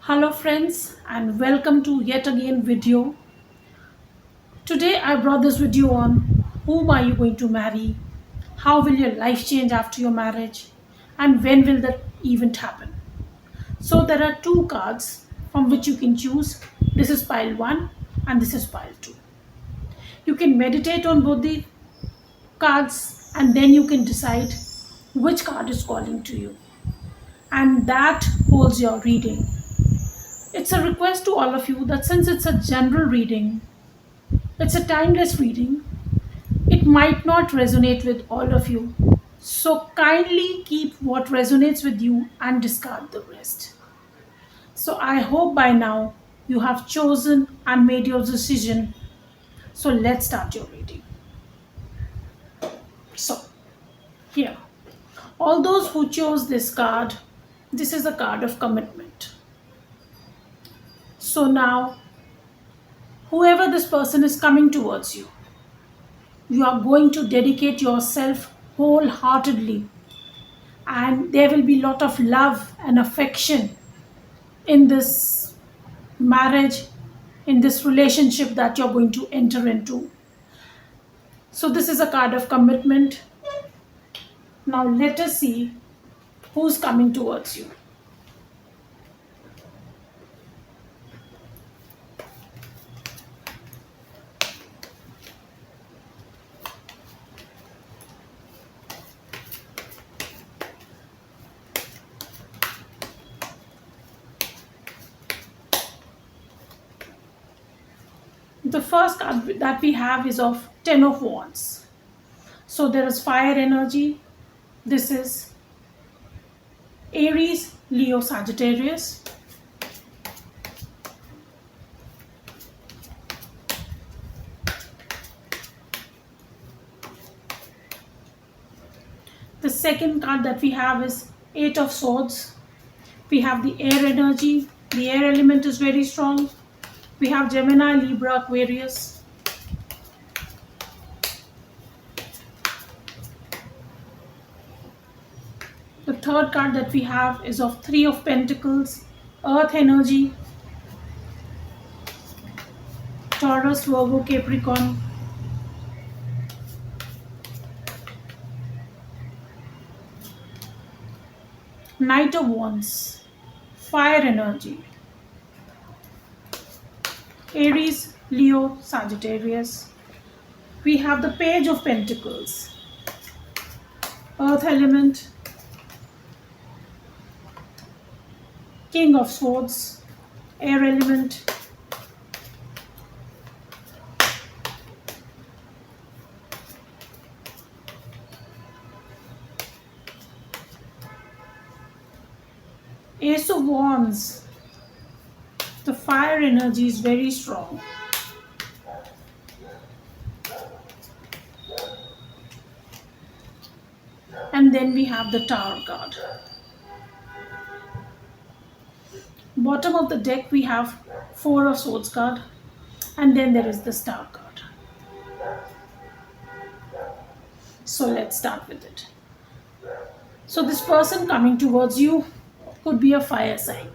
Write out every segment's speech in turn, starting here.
Hello friends and welcome to yet again video. Today I brought this video on whom are you going to marry, how will your life change after your marriage, and when will that event happen. So there are two cards from which you can choose. This is pile 1 and this is pile 2. You can meditate on both the cards and then you can decide which card is calling to you, and that holds your reading. It's a request to all of you that since it's a general reading, it's a timeless reading, it might not resonate with all of you. So kindly keep what resonates with you and discard the rest. So I hope by now you have chosen and made your decision. So let's start your reading. So here, all those who chose this card, this is a card of commitment. So now, whoever this person is coming towards you, you are going to dedicate yourself wholeheartedly, and there will be a lot of love and affection in this marriage, in this relationship that you're going to enter into. So this is a card of commitment. Now let us see who's coming towards you. The first card that we have is of Ten of Wands. So there is fire energy. This is Aries, Leo, Sagittarius. The second card that we have is Eight of Swords. We have the air energy. The air element is very strong. We have Gemini, Libra, Aquarius. The third card that we have is of Three of Pentacles, Earth energy, Taurus, Virgo, Capricorn. Knight of Wands, fire energy, Aries, Leo, Sagittarius. We have the Page of Pentacles, Earth element, King of Swords, air element, Ace of Wands. The fire energy is very strong. And then we have the Tower card. Bottom of the deck we have Four of Swords card, and then there is the Star card. So let's start with it. So this person coming towards you could be a fire sign.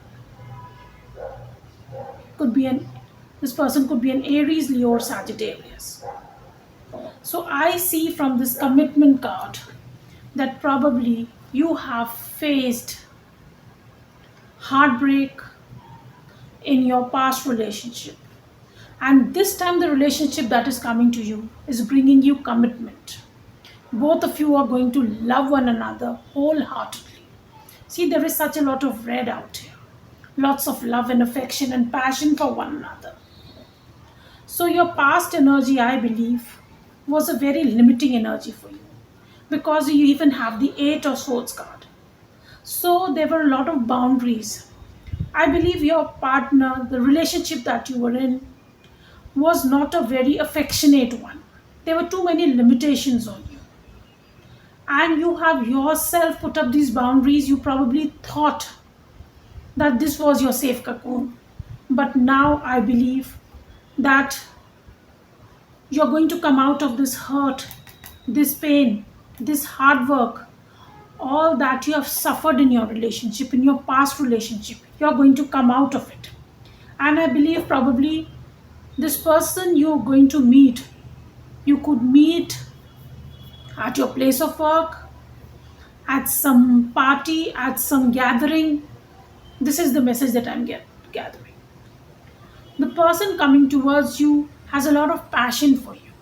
This person could be an Aries, Leo, or Sagittarius. So I see from this commitment card that probably you have faced heartbreak in your past relationship, and this time the relationship that is coming to you is bringing you commitment. Both of you are going to love one another wholeheartedly. See, there is such a lot of red out here, lots of love and affection and passion for one another. So your past energy, I believe, was a very limiting energy for you, because you even have the Eight of Swords card. So there were a lot of boundaries. I believe your partner, the relationship that you were in, was not a very affectionate one. There were too many limitations on you. And you have yourself put up these boundaries. You probably thought that this was your safe cocoon. But now I believe that you're going to come out of this hurt, this pain, this hard work all that you have suffered in your relationship, in your past relationship, you're going to come out of it. And I believe probably this person you're going to meet, you could meet at your place of work, at some party, at some gathering. This is the message that I'm gathering. The person coming towards you has a lot of passion for you,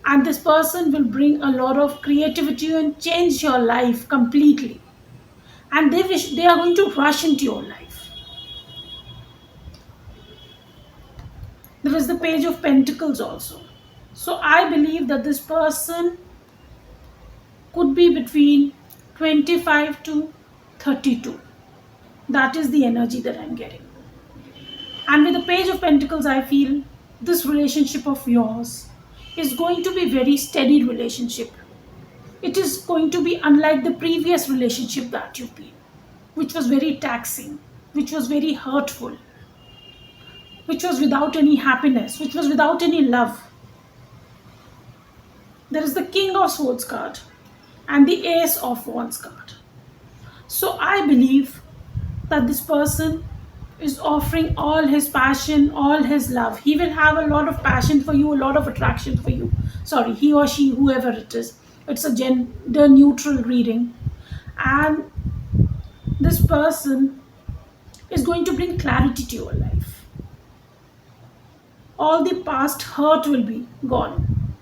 and this person will bring a lot of creativity and change your life completely. And they are going to rush into your life. There is the Page of Pentacles also. So I believe that this person could be between 25 to 32. That is the energy that I'm getting. And with the Page of Pentacles, I feel this relationship of yours is going to be very steady relationship. It is going to be unlike the previous relationship that you've been, which was very taxing, which was very hurtful, which was without any happiness, which was without any love. There is the King of Swords card and the Ace of Wands card. So I believe that this person is offering all his passion, all his love. He will have a lot of passion for you, a lot of attraction for you. Sorry, he or she, whoever it is. It's a gender neutral reading. And this person is going to bring clarity to your life. All the past hurt will be gone.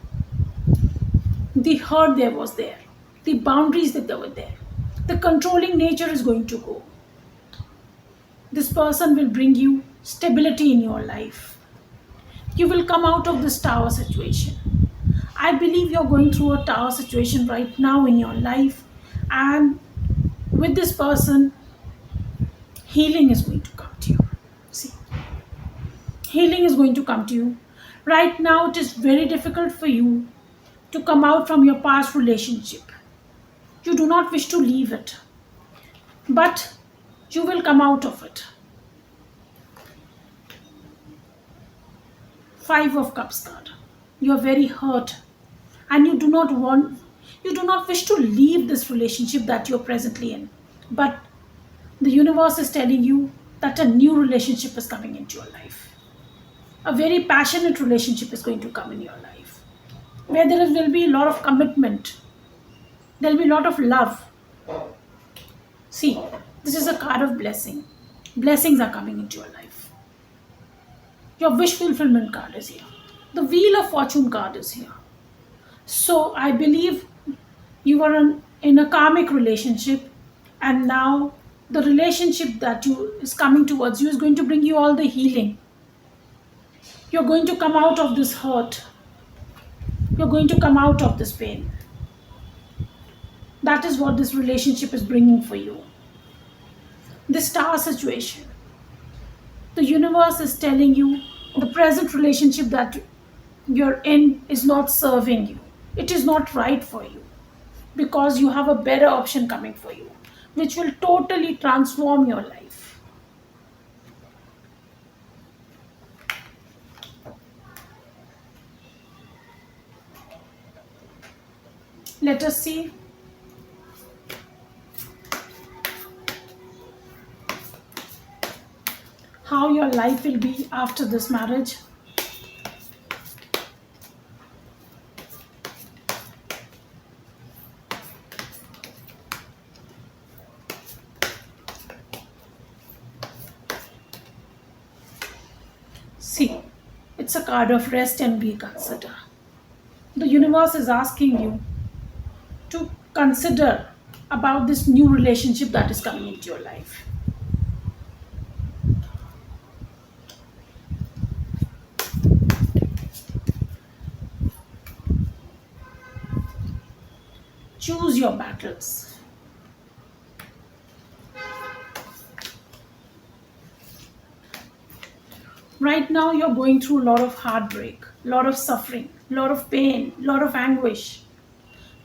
The hurt there was there. The boundaries that they were there. The controlling nature is going to go. This person will bring you stability in your life. You will come out of this tower situation. I believe you're going through a tower situation right now in your life, and with this person, healing is going to come to you. See, healing is going to come to you. Right now, it is very difficult for you to come out from your past relationship. You do not wish to leave it, but you will come out of it. Five of Cups card. You are very hurt, and you do not wish to leave this relationship that you're presently in. But the universe is telling you that a new relationship is coming into your life. A very passionate relationship is going to come in your life, where will be a lot of commitment. There'll be a lot of love. See, this is a card of blessing. Blessings are coming into your life. Your wish fulfillment card is here. The Wheel of Fortune card is here. So I believe you are in a karmic relationship, and now the relationship that you is coming towards you is going to bring you all the healing. You're going to come out of this hurt. You're going to come out of this pain. That is what this relationship is bringing for you. This star situation. The universe is telling you the present relationship that you're in is not serving you. It is not right for you, because you have a better option coming for you, which will totally transform your life. Let us see how your life will be after this marriage. See, it's a card of rest and be consider. The universe is asking you to consider about this new relationship that is coming into your life. Choose your battles. Right now, you're going through a lot of heartbreak, a lot of suffering, a lot of pain, a lot of anguish.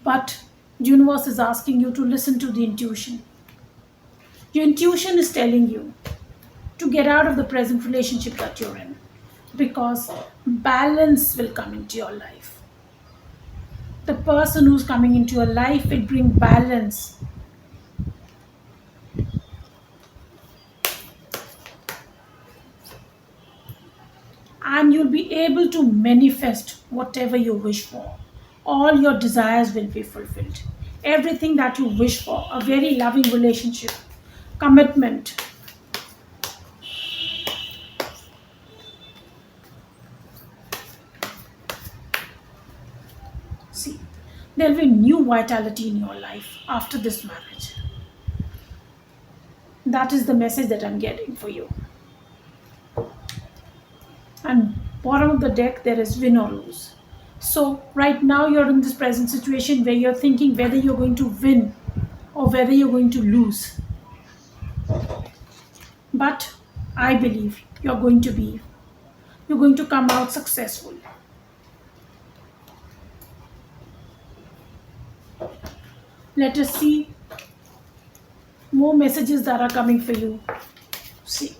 But universe is asking you to listen to the intuition. Your intuition is telling you to get out of the present relationship that you're in, because balance will come into your life. The person who's coming into your life will bring balance, and you'll be able to manifest whatever you wish for. All your desires will be fulfilled. Everything that you wish for, a very loving relationship, commitment. See, there'll be new vitality in your life after this marriage. That is the message that I'm getting for you. And bottom of the deck, there is win or lose. So right now you're in this present situation where you're thinking whether you're going to win or whether you're going to lose. But I believe you're going to come out successful. Let us see more messages that are coming for you. See,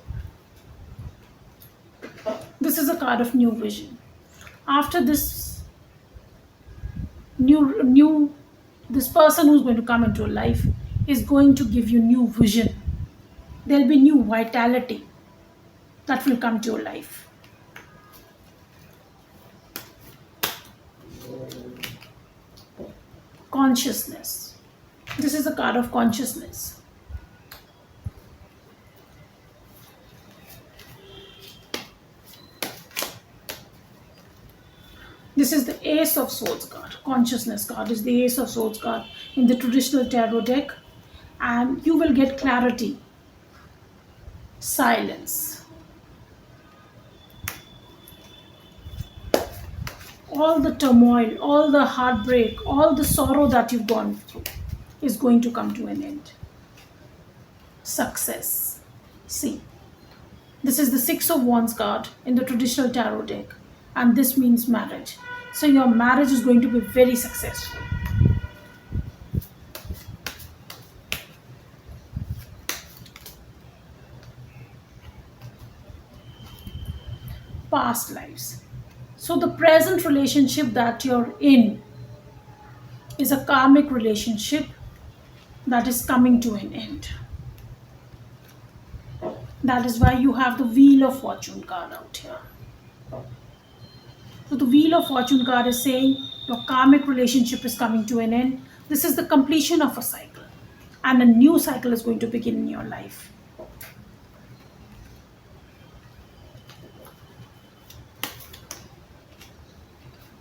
this is a card of new vision. After this new this person who's going to come into your life is going to give you new vision. There'll be new vitality that will come to your life. Consciousness. This is a card of consciousness. This is the Ace of Swords card. Consciousness card is the Ace of Swords card in the traditional tarot deck. And you will get clarity, silence. All the turmoil, all the heartbreak, all the sorrow that you've gone through is going to come to an end. Success. See, this is the Six of Wands card in the traditional tarot deck, and this means marriage. So your marriage is going to be very successful. Past lives. So the present relationship that you're in is a karmic relationship that is coming to an end. That is why you have the Wheel of Fortune card out here. So the Wheel of Fortune card is saying your karmic relationship is coming to an end. This is the completion of a cycle, and a new cycle is going to begin in your life.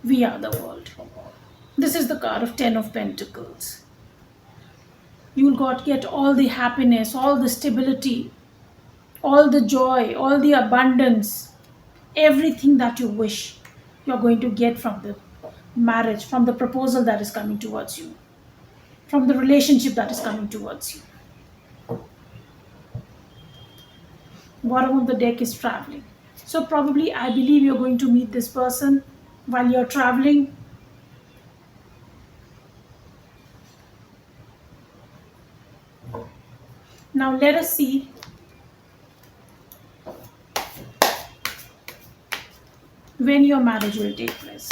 We are the world. This is the card of Ten of Pentacles. You'll get all the happiness, all the stability, all the joy, all the abundance, everything that you wish you're going to get from the marriage, from the proposal that is coming towards you, from the relationship that is coming towards you. Bottom of the deck is traveling. So probably I believe you're going to meet this person while you're traveling. Now let us see when your marriage will take place.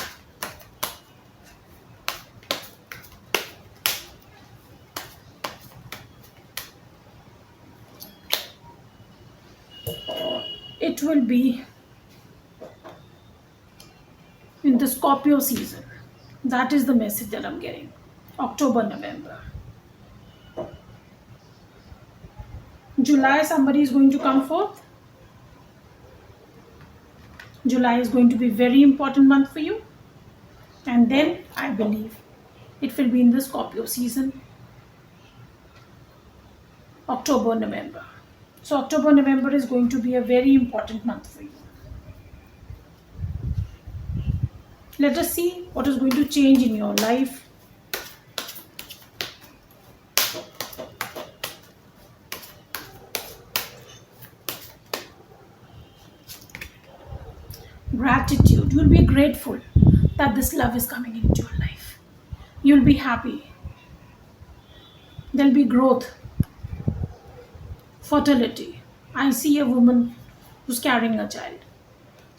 It will be in the Scorpio season. That is the message that I'm getting. October, November. July, somebody is going to come forth. July is going to be a very important month for you. And then I believe it will be in the Scorpio season. October, November. So October, November is going to be a very important month for you. Let us see what is going to change in your life. Gratitude. You'll be grateful that this love is coming into your life. You'll be happy. There'll be growth. Fertility. I see a woman who's carrying a child.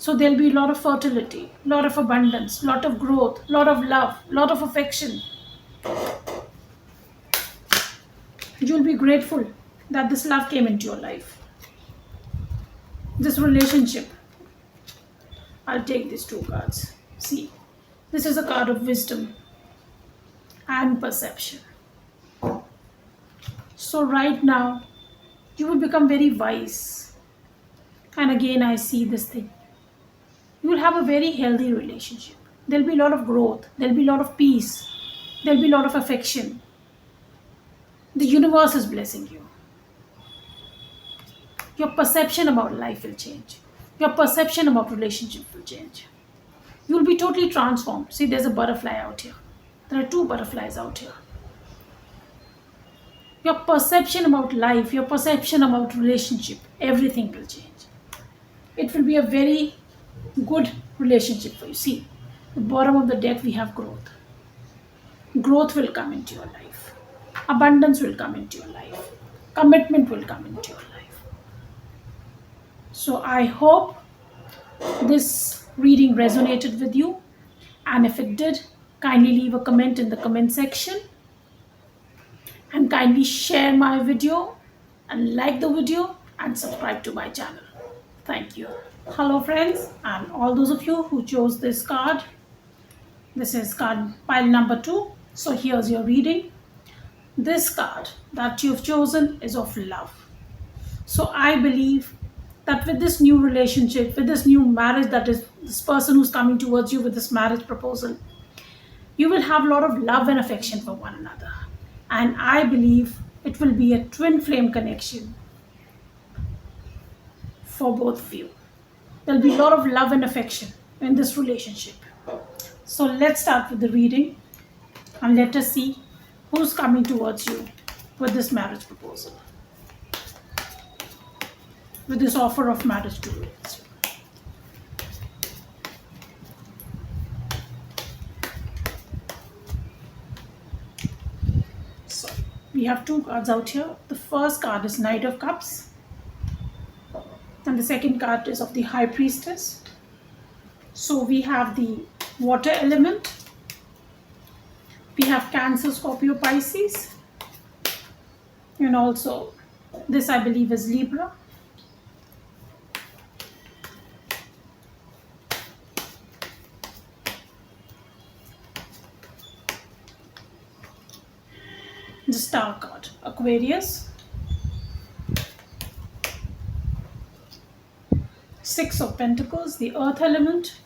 So there'll be a lot of fertility, a lot of abundance, a lot of growth, a lot of love, a lot of affection. You'll be grateful that this love came into your life, this relationship. I'll take these two cards. See, this is a card of wisdom and perception. So, right now, you will become very wise. And again, I see this thing. You will have a very healthy relationship. There'll be a lot of growth, there'll be a lot of peace, there'll be a lot of affection. The universe is blessing you. Your perception about life will change, your perception about relationship will change. You'll be totally transformed. See, there's a butterfly out here, there are two butterflies out here. Your perception about life, your perception about relationship, everything will change. It will be a very good relationship for you. See, the bottom of the deck we have growth. Growth will come into your life. Abundance will come into your life. Commitment will come into your life. So I hope this reading resonated with you. And if it did, kindly leave a comment in the comment section. And kindly share my video and like the video and subscribe to my channel. Thank you. Hello friends, and all those of you who chose this card. This is card pile number 2. So here's your reading. This card that you've chosen is of love. So I believe that with this new relationship, with this new marriage, that is this person who's coming towards you with this marriage proposal, you will have a lot of love and affection for one another. And I believe it will be a twin flame connection for both of you. There'll be a lot of love and affection in this relationship. So let's start with the reading and let us see who's coming towards you with this marriage proposal, with this offer of marriage towards you. So we have two cards out here. The first card is Knight of Cups, and the second card is of the High Priestess. So we have the water element, we have Cancer, Scorpio, Pisces, and also this I believe is Libra. The Star card, Aquarius. Six of Pentacles, the Earth element,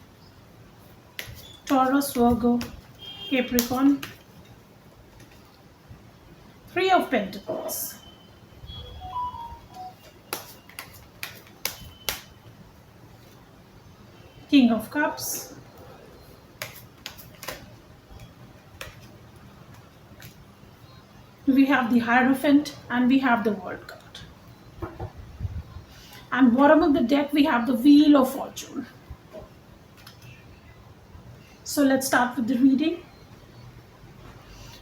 Taurus, Virgo, Capricorn. Three of Pentacles, King of Cups, we have the Hierophant, and we have the World card. And bottom of the deck we have the Wheel of Fortune. So let's start with the reading.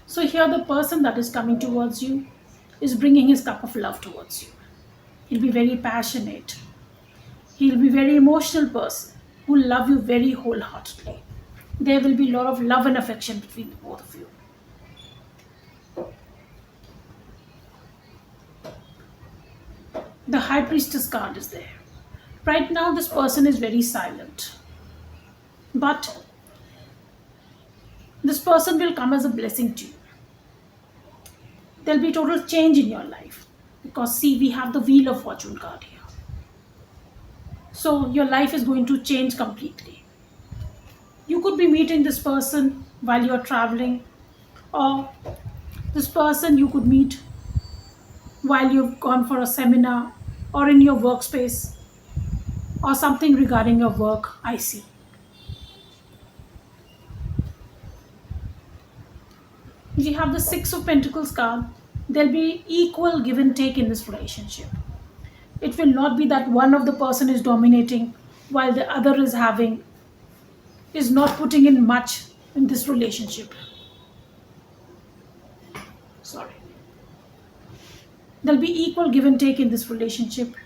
So here the person that is coming towards you is bringing his cup of love towards you. He'll be very passionate. He'll be very emotional person who will love you very wholeheartedly. There will be a lot of love and affection between the both of you. The High Priestess card is there. Right now this person is very silent, but this person will come as a blessing to you. There'll be total change in your life, because see, we have the Wheel of Fortune card here. So your life is going to change completely. You could be meeting this person while you're traveling, or this person you could meet while you've gone for a seminar or in your workspace or something regarding your work. I see. We have the Six of Pentacles card. There'll be equal give and take in this relationship. It will not be that one of the person is dominating while the other is not putting in much in this relationship. Sorry. There'll be equal give and take in this relationship.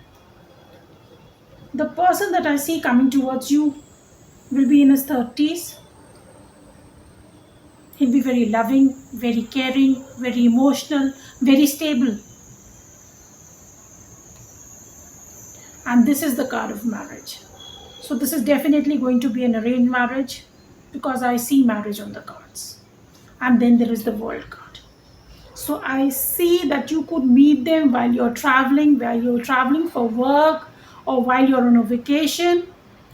The person that I see coming towards you will be in his 30s. He'll be very loving, very caring, very emotional, very stable. And this is the card of marriage. So this is definitely going to be an arranged marriage because I see marriage on the cards. And then there is the world card. So I see that you could meet them while you're traveling for work or while you're on a vacation.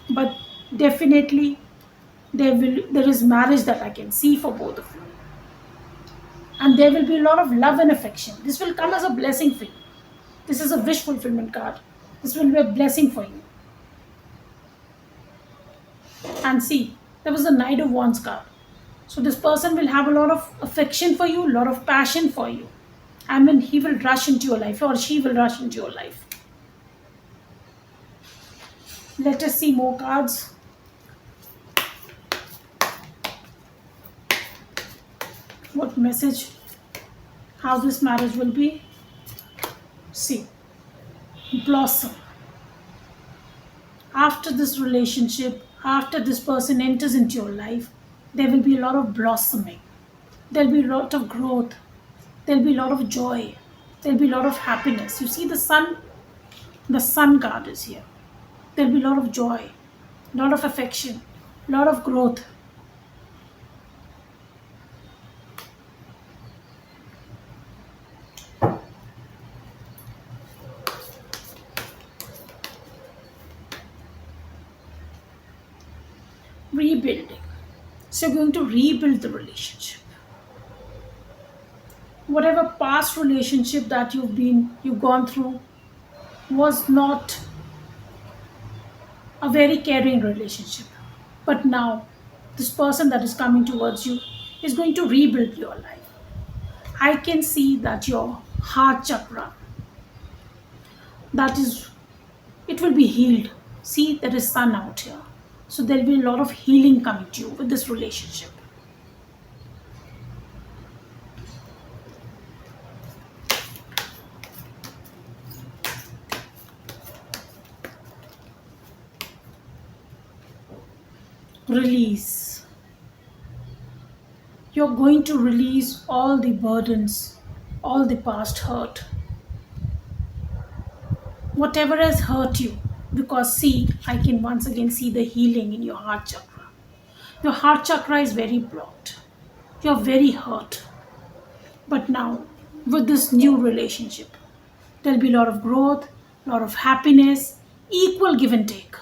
But definitely there is marriage that I can see for both of you. And there will be a lot of love and affection. This will come as a blessing for you. This is a wish fulfillment card. This will be a blessing for you. And see, there was the Knight of Wands card. So this person will have a lot of affection for you, a lot of passion for you. I mean, he will rush into your life or she will rush into your life. Let us see more cards. What message, how this marriage will be. See, blossom. After this relationship, after this person enters into your life, there will be a lot of blossoming. There'll be a lot of growth. There'll be a lot of joy. There'll be a lot of happiness. You see the sun card is here. There'll be a lot of joy, a lot of affection, a lot of growth. Rebuilding. So you're going to rebuild the relationship. Whatever past relationship that you've gone through was not a very caring relationship. But now, this person that is coming towards you is going to rebuild your life. I can see that your heart chakra, that is, it will be healed. See, there is sun out here. So there'll be a lot of healing coming to you with this relationship. Release. You're going to release all the burdens, all the past hurt, whatever has hurt you. Because see, I can once again see the healing in your heart chakra. Your heart chakra is very blocked. You're very hurt. But now, with this new relationship, there'll be a lot of growth, a lot of happiness, equal give and take.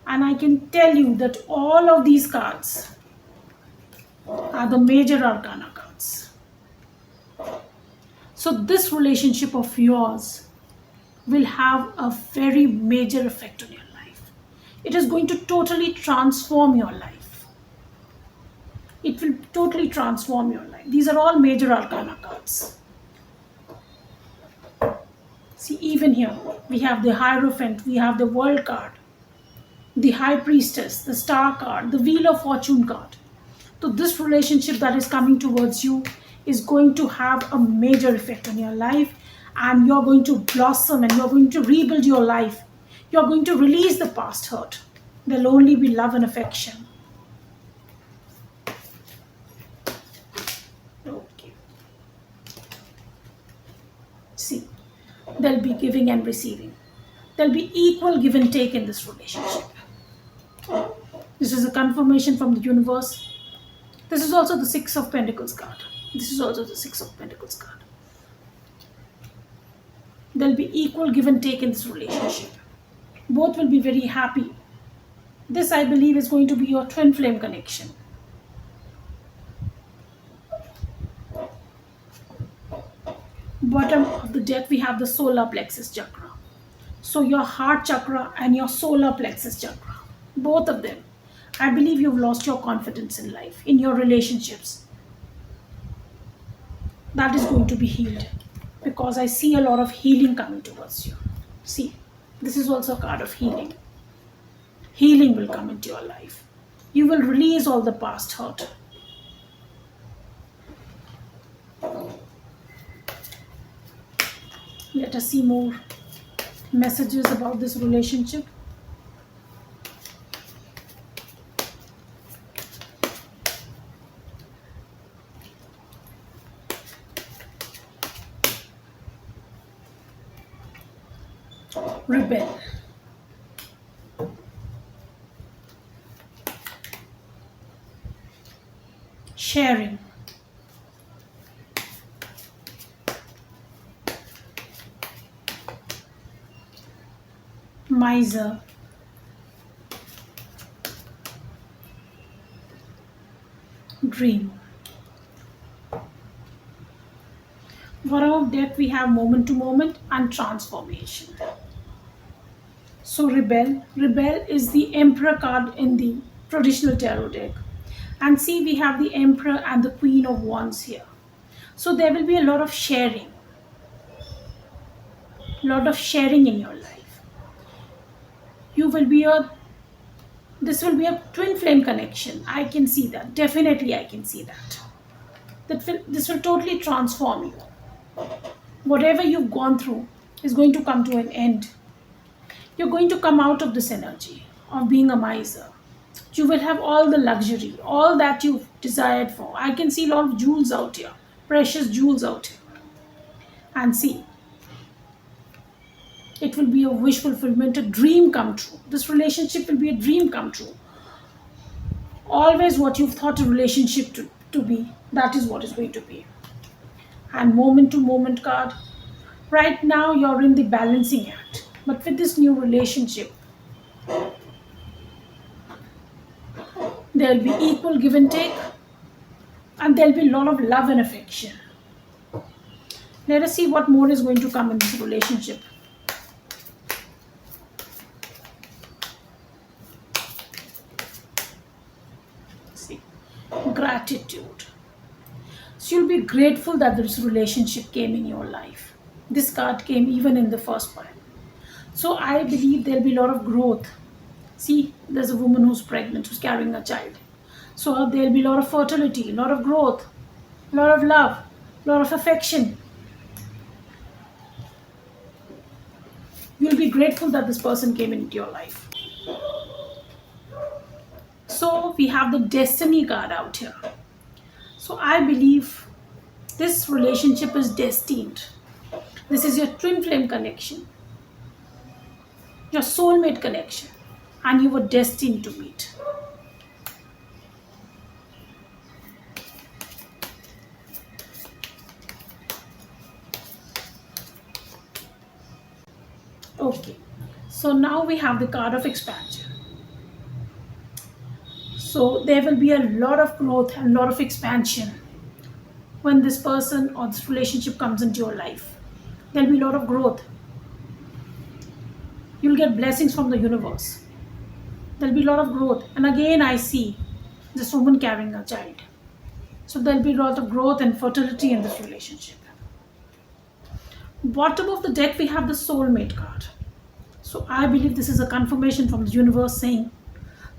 And I can tell you that all of these cards are the major arcana cards. So this relationship of yours will have a very major effect on your life. It is going to totally transform your life. It will totally transform your life. These are all major arcana cards. See, even here, we have the Hierophant, we have the World card, the High Priestess, the Star card, the Wheel of Fortune card. So this relationship that is coming towards you is going to have a major effect on your life, and you're going to blossom and you're going to rebuild your life. You're going to release the past hurt. There'll only be love and affection. Okay. See, there'll be giving and receiving. There'll be equal give and take in this relationship. This is a confirmation from the universe. This is also the Six of Pentacles card. This is also the Six of Pentacles card. There'll be equal give and take in this relationship. Both will be very happy. This, I believe, is going to be your twin flame connection. Bottom of the deck, we have the solar plexus chakra. So your heart chakra and your solar plexus chakra, both of them, I believe you've lost your confidence in life, in your relationships. That is going to be healed because I see a lot of healing coming towards you. See, this is also a card of healing. Healing will come into your life. You will release all the past hurt. Let us see more messages about this relationship. Rebel. Sharing. Miser. Dream. Bottom of deck we have moment to moment and transformation. So rebel is the emperor card in the traditional tarot deck. And see, we have the emperor and the queen of wands here. So there will be a lot of sharing in your life. You will be a This will be a twin flame connection. I can see that. Definitely I can see that. This will totally transform you. Whatever you've gone through is going to come to an end. You're going to come out of this energy of being a miser. You will have all the luxury, all that you've desired for. I can see a lot of jewels out here, precious jewels out here. And see, it will be a wish fulfillment, a dream come true. This relationship will be a dream come true. Always what you've thought a relationship to be, that is what is going to be. And moment to moment card. Right now you're in the balancing act. But with this new relationship, there'll be equal give and take. And there'll be a lot of love and affection. Let us see what more is going to come in this relationship. See, gratitude. So you'll be grateful that this relationship came in your life. This card came even in the first pile. So I believe there'll be a lot of growth. See, there's a woman who's pregnant, who's carrying a child. So there'll be a lot of fertility, a lot of growth, a lot of love, a lot of affection. You'll be grateful that this person came into your life. So we have the destiny card out here. So I believe this relationship is destined. This is your twin flame connection, your soulmate connection, and you were destined to meet. Okay, so now we have the card of expansion. So there will be a lot of growth and a lot of expansion when this person or this relationship comes into your life. There'll be a lot of growth. You'll get blessings from the universe. There'll be a lot of growth. And again, I see this woman carrying a child. So there'll be a lot of growth and fertility in this relationship. Bottom of the deck, we have the soulmate card. So I believe this is a confirmation from the universe saying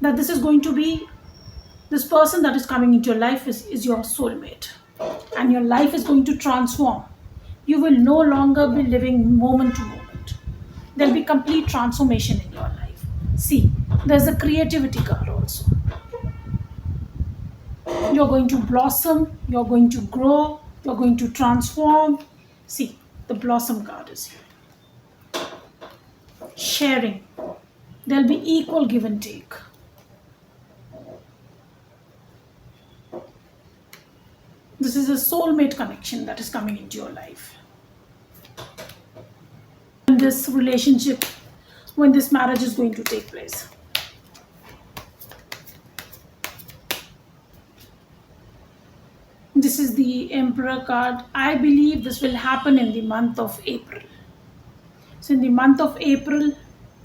that this is going to be, this person that is coming into your life is your soulmate. And your life is going to transform. You will no longer be living moment to moment. There'll be complete transformation in your life. See, there's a creativity card also. You're going to blossom, you're going to grow, you're going to transform. See, the blossom card is here. Sharing. There'll be equal give and take. This is a soulmate connection that is coming into your life. And this relationship, when this marriage is going to take place. This is the Emperor card. I believe this will happen in the month of April. So in the month of April,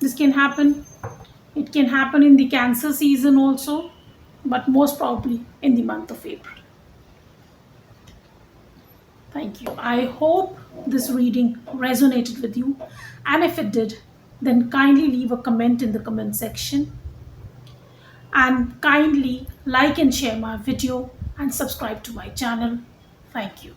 this can happen. It can happen in the Cancer season also, but most probably in the month of April. Thank you. I hope this reading resonated with you. And if it did, then kindly leave a comment in the comment section. And kindly like and share my video and subscribe to my channel. Thank you.